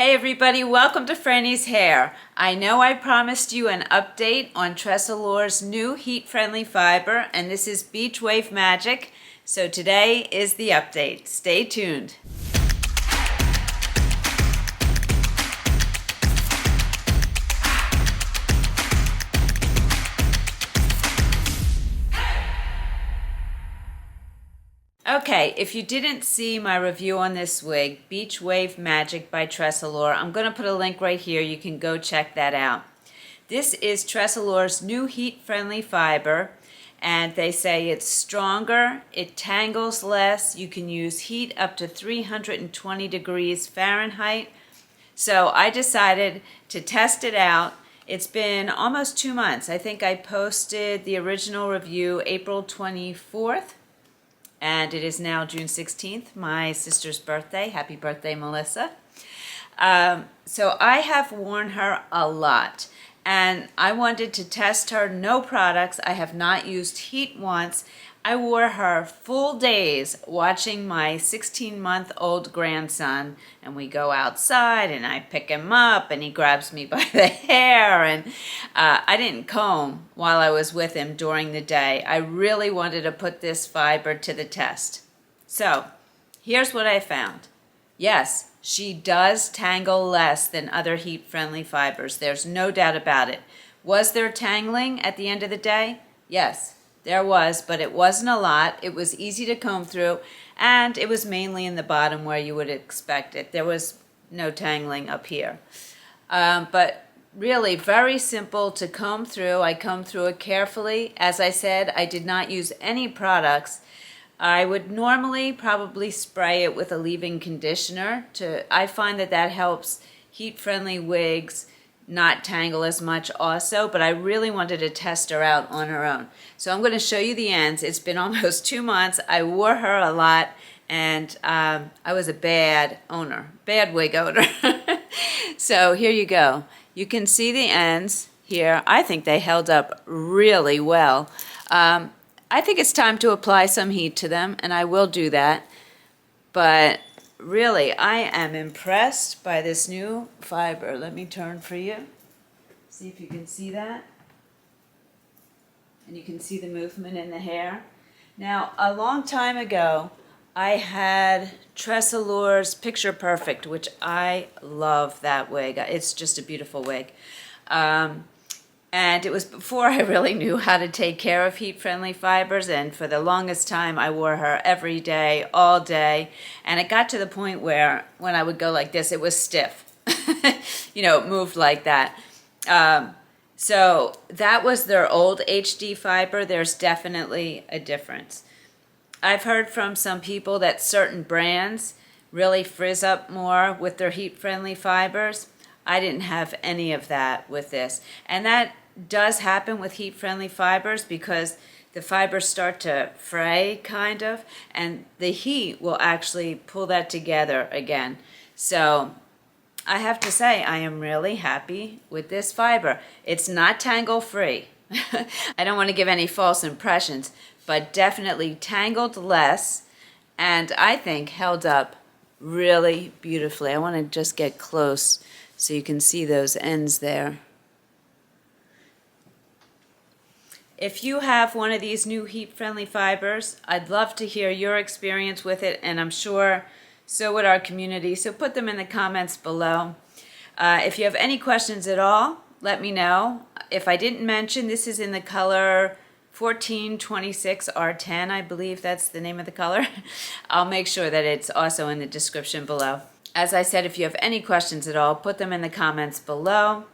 Hey everybody, welcome to Frannie's Hair. I know I promised you an update on Tressallure new heat-friendly fiber, and this is Beach Wave Magic. So today is the update. Stay tuned. Okay, if you didn't see my review on this wig, Beach Wave Magic by Tressallure, I'm going to put a link right here. You can go check that out. This is Tressallure's new heat-friendly fiber, and they say it's stronger, it tangles less, you can use heat up to 320 degrees Fahrenheit. So I decided to test it out. It's been almost 2 months. I think I posted the original review April 24th. And it is now June 16th, my sister's birthday. Happy birthday, Melissa. So I have worn her a lot, and I wanted to test her. No products. I have not used heat once. I wore her full days watching my 16-month-old grandson, and we go outside and I pick him up and he grabs me by the hair, and I didn't comb while I was with him during the day. I really wanted to put this fiber to the test. So here's what I found. Yes, she does tangle less than other heat-friendly fibers. There's no doubt about it. Was there tangling at the end of the day? Yes. There was, but it wasn't a lot. It was easy to comb through, and it was mainly in the bottom where you would expect it. There was no tangling up here. But really very simple to comb through. I combed through it carefully. As I said, I did not use any products. I would normally probably spray it with a leave-in conditioner. I find that helps heat-friendly wigs not tangle as much also, but I really wanted to test her out on her own. So I'm going to show you the ends. It's been almost 2 months. I wore her a lot, and I was a bad wig owner. So here you go. You can see the ends here. I think they held up really well. I think it's time to apply some heat to them, and I will do that. But really, I am impressed by this new fiber. Let me turn for you. See if you can see that. And you can see the movement in the hair. Now, a long time ago, I had Tressallure's Picture Perfect, which I love that wig. It's just a beautiful wig. And it was before I really knew how to take care of heat-friendly fibers, and for the longest time I wore her every day, all day, and it got to the point where when I would go like this, it was stiff. You know, it moved like that. So that was their old HD fiber. There's definitely a difference. I've heard from some people that certain brands really frizz up more with their heat-friendly fibers. I didn't have any of that with this, and that does happen with heat-friendly fibers because the fibers start to fray kind of, and the heat will actually pull that together again. So I have to say I am really happy with this fiber. It's not tangle free. I don't want to give any false impressions, but definitely tangled less, and I think held up really beautifully. I want to just get close so you can see those ends there. If you have one of these new heat-friendly fibers, I'd love to hear your experience with it, and I'm sure so would our community. So put them in the comments below. If you have any questions at all, let me know. If I didn't mention, this is in the color 1426 R10, I believe that's the name of the color. I'll make sure that it's also in the description below. As I said, if you have any questions at all, put them in the comments below.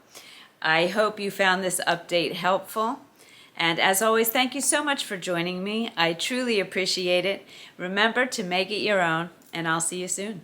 I hope you found this update helpful. And as always, thank you so much for joining me. I truly appreciate it. Remember to make it your own, and I'll see you soon.